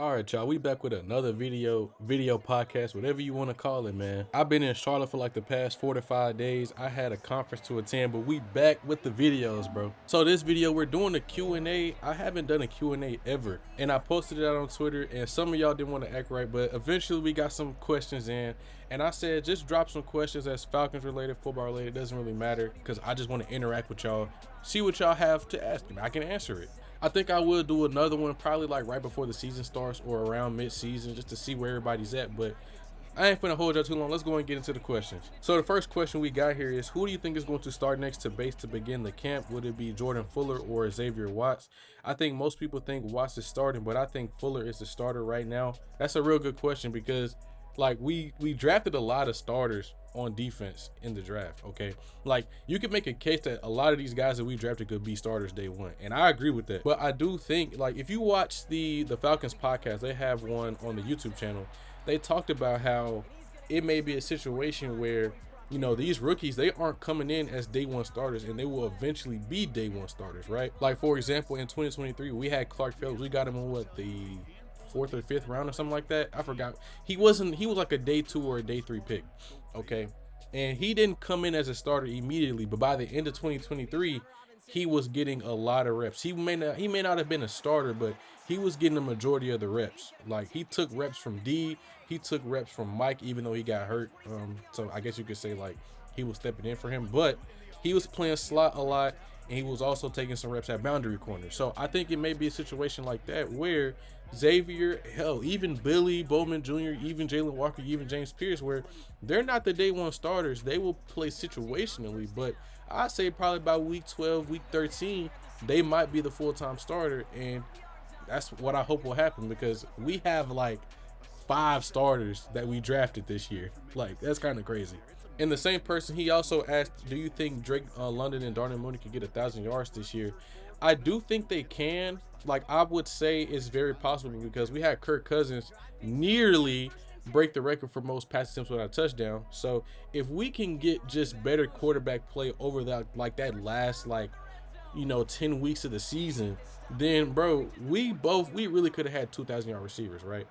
All right, y'all. We back with another video podcast, whatever you want to call it, man. I've been in Charlotte for like the past 4 to 5 days. I had a conference to attend, but we back with the videos, bro. So this video, we're doing a Q&A. I haven't done a Q&A ever, and I posted it out on Twitter, and some of y'all didn't want to act right, but eventually we got some questions in, and I said just drop some questions that's Falcons related, football related. Doesn't really matter because I just want to interact with y'all, see what y'all have to ask, and I can answer it. I think I will do another one probably like right before the season starts or around mid-season just to see where everybody's at, but I ain't finna hold y'all too long. Let's go and get into the questions. So the first question we got here is, who do you think is going to start next to base to begin the camp? Would it be Jordan Fuller or Xavier Watts? I think most people think Watts is starting, but I think Fuller is the starter right now. That's a real good question because like we drafted a lot of starters on defense in the draft. Okay, like you could make a case that a lot of these guys that we drafted could be starters day one, and I agree with that. But I do think, like, if you watch the Falcons podcast, they have one on the YouTube channel. They talked about how it may be a situation where, you know, these rookies, they aren't coming in as day one starters, and they will eventually be day one starters, right? Like, for example, in 2023 we had Clark Phillips. We got him in what, the fourth or fifth round or something like that. I forgot. He was like a day 2 or a day 3 pick. Okay, and he didn't come in as a starter immediately, but by the end of 2023 he was getting a lot of reps. He may not have been a starter, but he was getting the majority of the reps. Like, he took reps from D, he took reps from Mike, even though he got hurt. So I guess you could say like he was stepping in for him, but he was playing slot a lot, and he was also taking some reps at boundary corner. So I think it may be a situation like that where Xavier, hell, even Billy Bowman Jr., even Jalen Walker, even James Pierce, where they're not the day one starters. They will play situationally, but I say probably by week 12, week 13, they might be the full-time starter, and that's what I hope will happen because we have like 5 starters that we drafted this year. Like, that's kind of crazy. And the same person, he also asked, do you think Drake London and Darnell Mooney could get 1,000 yards this year? I do think they can. Like, I would say it's very possible because we had Kirk Cousins nearly break the record for most pass attempts without a touchdown. So if we can get just better quarterback play over that, like that last, like, you know, 10 weeks of the season, then bro, we really could have had 2,000-yard receivers, right?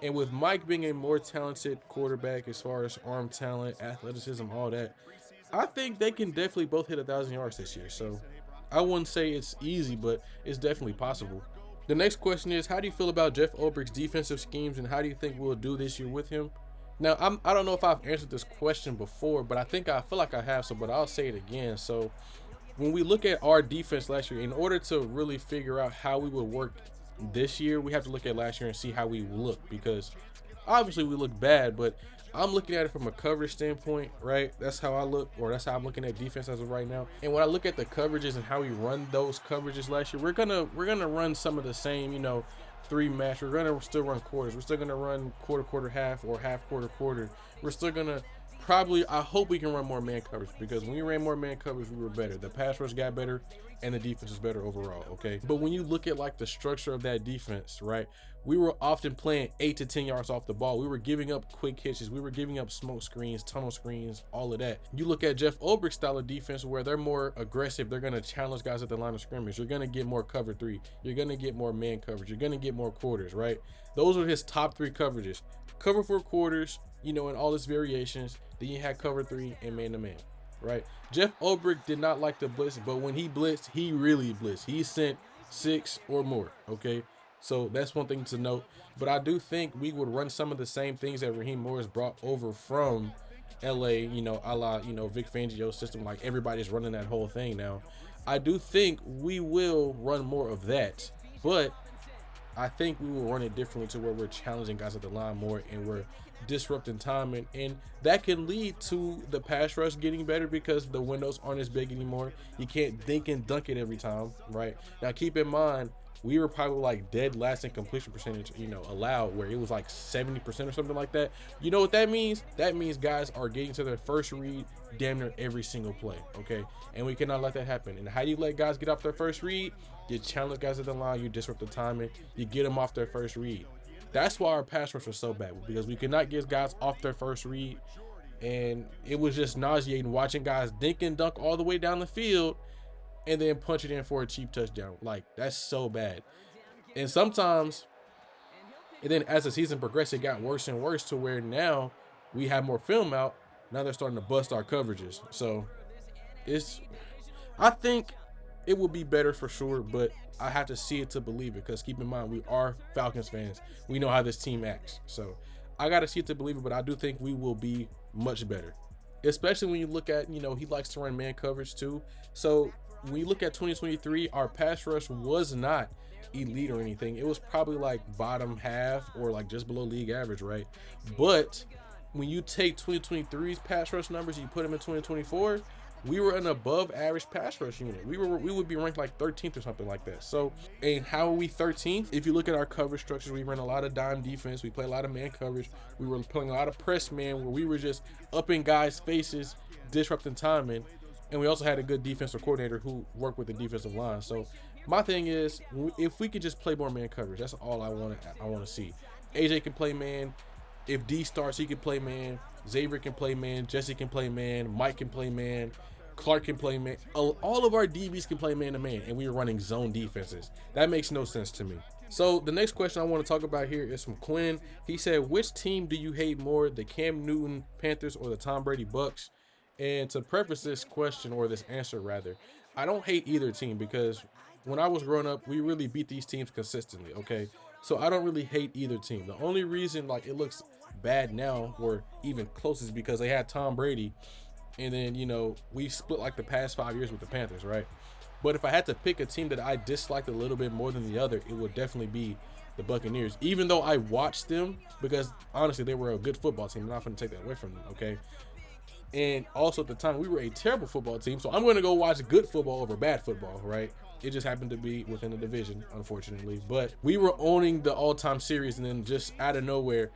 And with Mike being a more talented quarterback as far as arm talent, athleticism, all that, I think they can definitely both hit 1,000 yards this year. So I wouldn't say it's easy, but it's definitely possible. The next question is, how do you feel about Jeff Ulbricht's defensive schemes, and how do you think we'll do this year with him? Now, I don't know if I've answered this question before, but I feel like I have, so but I'll say it again. So when we look at our defense last year, in order to really figure out how we would work this year, we have to look at last year and see how we look, because obviously we look bad, but I'm looking at it from a coverage standpoint, right? That's how I look, or that's how I'm looking at defense as of right now. And when I look at the coverages and how we run those coverages last year, we're gonna run some of the same, you know, 3 match. We're gonna still run quarters. We're still gonna run quarter half, or half quarter. We're still gonna probably, I hope we can run more man coverage, because when we ran more man coverage, we were better. The pass rush got better, and the defense was better overall, okay? But when you look at like the structure of that defense, right, we were often playing 8 to 10 yards off the ball. We were giving up quick hitches. We were giving up smoke screens, tunnel screens, all of that. You look at Jeff Ulbricht's style of defense where they're more aggressive. They're going to challenge guys at the line of scrimmage. You're going to get more cover 3. You're going to get more man coverage. You're going to get more quarters, right? Those are his top 3 coverages. Cover 4 quarters, you know, and all its variations. Then you had cover 3 and man-to-man, right? Jeff Ulbricht did not like to blitz, but when he blitzed, he really blitzed. He sent 6 or more, okay? So that's one thing to note. But I do think we would run some of the same things that Raheem Morris brought over from LA, you know, a la, you know, Vic Fangio's system. Like, everybody's running that whole thing now. I do think we will run more of that, but I think we will run it differently to where we're challenging guys at the line more, and we're disrupting timing, and that can lead to the pass rush getting better because the windows aren't as big anymore. You can't dink and dunk it every time, right? Now keep in mind, we were probably like dead last in completion percentage, you know, allowed, where it was like 70% or something like that. You know what that means? That means guys are getting to their first read damn near every single play, okay? And we cannot let that happen. And how do you let guys get off their first read? You challenge guys at the line, you disrupt the timing, you get them off their first read. That's why our pass rush was so bad, because we could not get guys off their first read, and it was just nauseating watching guys dink and dunk all the way down the field and then punch it in for a cheap touchdown. Like, that's so bad. And sometimes And then as the season progressed, it got worse and worse to where now we have more film out. Now they're starting to bust our coverages. So it's, I think it will be better for sure, but I have to see it to believe it, because keep in mind, we are Falcons fans. We know how this team acts. So I got to see it to believe it, but I do think we will be much better. Especially when you look at, he likes to run man coverage too. So when you look at 2023, our pass rush was not elite or anything. It was probably like bottom half or like just below league average, right? But when you take 2023's pass rush numbers, you put them in 2024, we were an above average pass rush unit. We would be ranked like 13th or something like that. So, and how are we 13th? If you look at our coverage structures, we ran a lot of dime defense. We play a lot of man coverage. We were playing a lot of press man, where we were just up in guys' faces, disrupting timing. And we also had a good defensive coordinator who worked with the defensive line. So my thing is, if we could just play more man coverage, that's all I want to see. AJ can play man. If D starts, he can play man. Xavier can play man. Jesse can play man. Mike can play man. Clark can play man. All of our DBs can play man to man, and we are running zone defenses. That makes no sense to me. So the next question I want to talk about here is from Quinn. He said, which team do you hate more, the Cam Newton Panthers or the Tom Brady Bucks? And to preface this question, or this answer rather, I don't hate either team, because when I was growing up, we really beat these teams consistently, okay? So I don't really hate either team. The only reason like it looks bad now, or even close, is because they had Tom Brady, and then, we split like the past 5 years with the Panthers, right? But if I had to pick a team that I disliked a little bit more than the other, it would definitely be the Buccaneers. Even though I watched them, because honestly, they were a good football team. I'm not going to take that away from them, okay? And also at the time, we were a terrible football team. So I'm going to go watch good football over bad football, right? It just happened to be within the division, unfortunately. But we were owning the all-time series, and then just out of nowhere,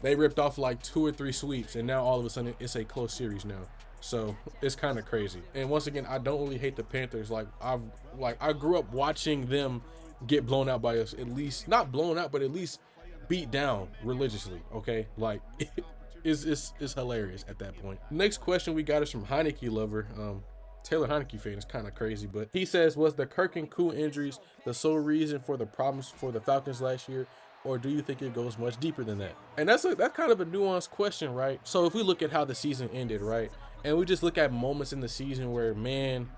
they ripped off like 2 or 3 sweeps. And now all of a sudden, it's a close series now. So it's kind of crazy. And once again, I don't really hate the Panthers. I grew up watching them get blown out by us, at least not blown out, but at least beat down religiously. Okay, like it's hilarious at that point. Next question we got is from Heineke Lover. Taylor Heineke fan is kind of crazy, but he says, was the Kirk and Koo injuries the sole reason for the problems for the Falcons last year, or do you think it goes much deeper than that? And that's kind of a nuanced question, right? So if we look at how the season ended, right, and we just look at moments in the season where, man,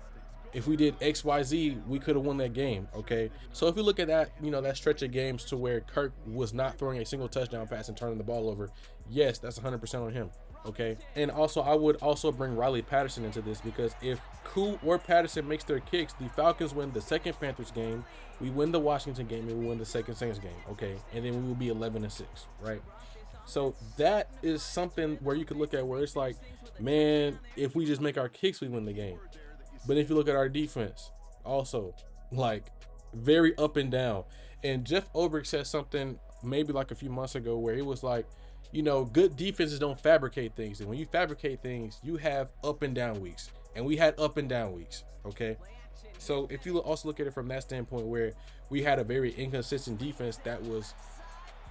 if we did X, Y, Z, we could have won that game, okay? So if we look at that, that stretch of games to where Kirk was not throwing a single touchdown pass and turning the ball over, yes, that's 100% on him, okay? And also, I would also bring Riley Patterson into this, because if Koo or Patterson makes their kicks, the Falcons win the second Panthers game, we win the Washington game, and we win the second Saints game, okay? And then we will be 11-6, right? So that is something where you could look at where it's like, man, if we just make our kicks, we win the game. But if you look at our defense, also, like, very up and down. And Jeff Ulbrich said something maybe like a few months ago where it was like, good defenses don't fabricate things. And when you fabricate things, you have up and down weeks. And we had up and down weeks, okay? So if you also look at it from that standpoint, where we had a very inconsistent defense that was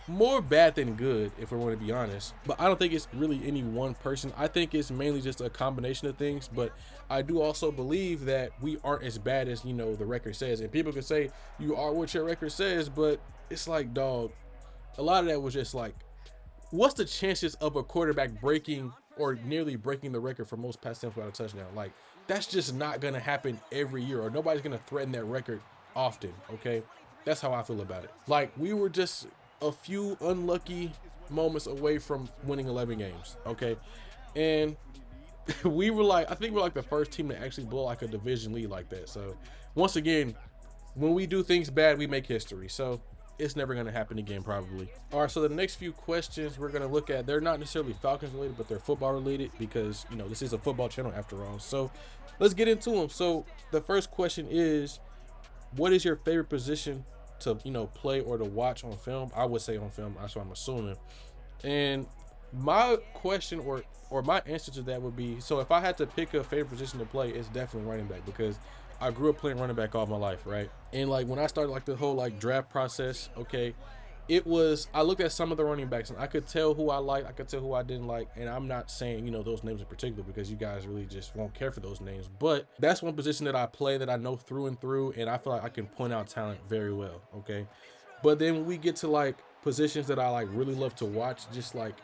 more bad than good, if we want to be honest. But I don't think it's really any one person. I think it's mainly just a combination of things. But I do also believe that we aren't as bad as, the record says. And people can say you are what your record says, but it's like, dog, a lot of that was just like, what's the chances of a quarterback breaking or nearly breaking the record for most pass attempts without a touchdown? Like, that's just not going to happen every year, or nobody's going to threaten that record often, okay? That's how I feel about it. Like, we were just a few unlucky moments away from winning 11 games, okay? And we were like, I think we're like the first team to actually blow like a division lead like that. So once again, when we do things bad, we make history. So it's never going to happen again, probably. All right, so the next few questions we're going to look at, they're not necessarily Falcons related, but they're football related, because this is a football channel after all. So let's get into them. So the first question is, what is your favorite position to play or to watch on film? I would say on film, that's what I'm assuming. And my question or my answer to that would be, so if I had to pick a favorite position to play, it's definitely running back, because I grew up playing running back all my life, right? And like when I started like the whole like draft process, okay, I looked at some of the running backs and I could tell who I liked, I could tell who I didn't like. And I'm not saying, those names in particular, because you guys really just won't care for those names. But that's one position that I play that I know through and through, and I feel like I can point out talent very well, okay? But then when we get to like positions that I like really love to watch, just like,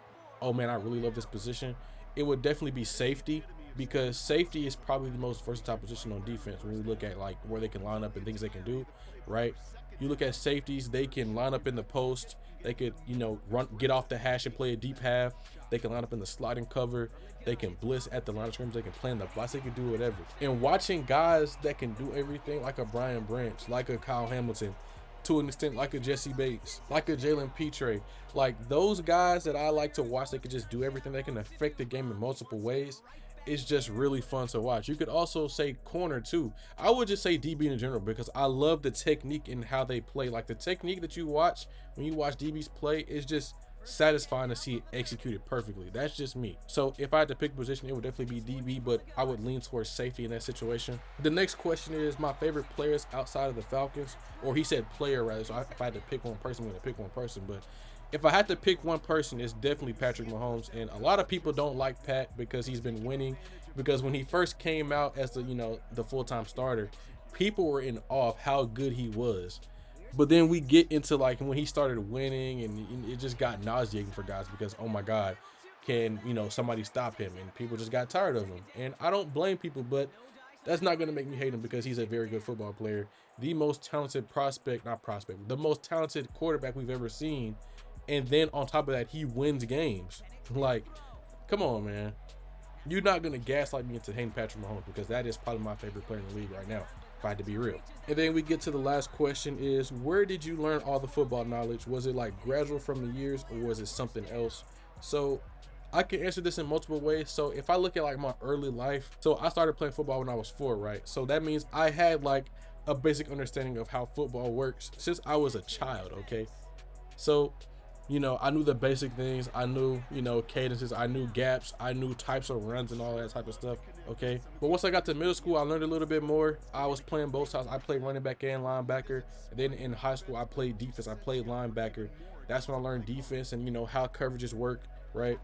oh man, I really love this position, it would definitely be safety, because safety is probably the most versatile position on defense when we look at like where they can line up and things they can do, right? You look at safeties, they can line up in the post, they could, you know, run, get off the hash and play a deep half, they can line up in the sliding cover, they can blitz at the line of scrimmage, they can play in the blocks, they can do whatever. And watching guys that can do everything, like a Brian Branch, like a Kyle Hamilton, to an extent like a Jesse Bates, like a Jalen Petre, like those guys that I like to watch, they can just do everything, they can affect the game in multiple ways. It's just really fun to watch. You could also say corner too. I would just say DB in general, because I love the technique and how they play. Like the technique that you watch when you watch DBs play is just satisfying to see it executed perfectly. That's just me. So if I had to pick a position, it would definitely be DB, but I would lean towards safety in that situation. The next question is my favorite players outside of the Falcons, or he said player rather. So if I had to pick one person, I'm gonna pick one person. But if I had to pick one person, it's definitely Patrick Mahomes. And a lot of people don't like Pat because he's been winning. Because when he first came out as the, you know, the full-time starter, people were in awe of how good he was. But then we get into like when he started winning, and it just got nauseating for guys because, oh my God, can, you know, somebody stop him? And people just got tired of him. And I don't blame people, but that's not going to make me hate him because he's a very good football player. The most talented the most talented quarterback we've ever seen. And then on top of that, he wins games. Like, come on, man. You're not going to gaslight me into hating Patrick Mahomes, because that is probably my favorite player in the league right now, if I had to be real. And then we get to the last question is, where did you learn all the football knowledge? Was it like gradual from the years, or was it something else? So I can answer this in multiple ways. So if I look at like my early life, so I started playing football when I was 4, right? So that means I had like a basic understanding of how football works since I was a child, okay? So, you know, I knew the basic things. I knew, you know, cadences. I knew gaps. I knew types of runs and all that type of stuff, okay? But once I got to middle school, I learned a little bit more. I was playing both sides. I played running back and linebacker. And then in high school, I played defense. I played linebacker. That's when I learned defense and, you know, how coverages work, right?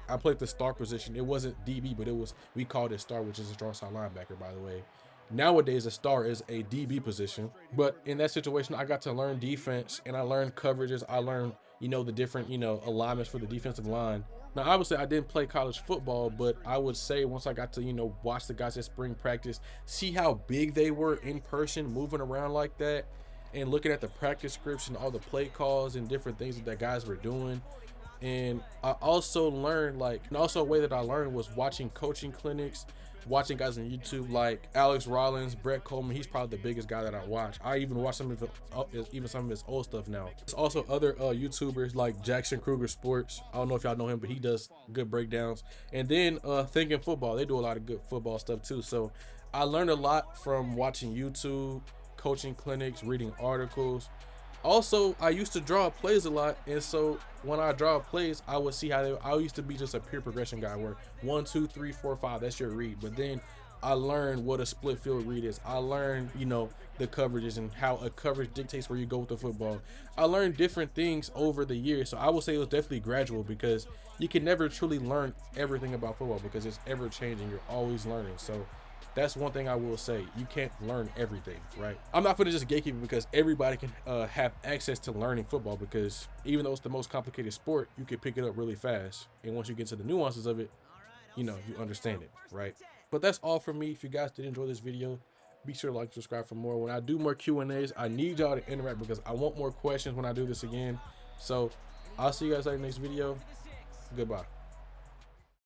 I played the star position. It wasn't DB, but it was, we called it star, which is a strong side linebacker, by the way. Nowadays, a star is a DB position. But in that situation, I got to learn defense, and I learned coverages. I learned, you know, the different, you know, alignments for the defensive line. Now, obviously, I didn't play college football, but I would say once I got to, you know, watch the guys at spring practice, see how big they were in person, moving around like that, and looking at the practice scripts and all the play calls and different things that guys were doing. And I also learned, like, and also a way that I learned was watching coaching clinics, watching guys on YouTube like Alex Rollins, Brett Coleman. He's probably the biggest guy that I watch. I even watch some of his old stuff now. There's also other YouTubers like Jackson Kruger Sports. I don't know if y'all know him, but he does good breakdowns. And then Thinking Football, they do a lot of good football stuff too. So I learned a lot from watching YouTube, coaching clinics, reading articles. Also, I used to draw plays a lot, and so when I draw plays, I would see how they. I used to be just a pure progression guy, where 1, 2, 3, 4, 5, that's your read. But then I learned what a split field read is. I learned, you know, the coverages and how a coverage dictates where you go with the football. I learned different things over the years, so I would say it was definitely gradual, because you can never truly learn everything about football because it's ever changing. You're always learning. So that's one thing I will say. You can't learn everything, right? I'm not gonna just gatekeep it, because everybody can have access to learning football, because even though it's the most complicated sport, you can pick it up really fast. And once you get to the nuances of it, you know, you understand it, right? But that's all from me. If you guys did enjoy this video, be sure to like and subscribe for more. When I do more Q&As, I need y'all to interact, because I want more questions when I do this again. So I'll see you guys later in the next video. Goodbye.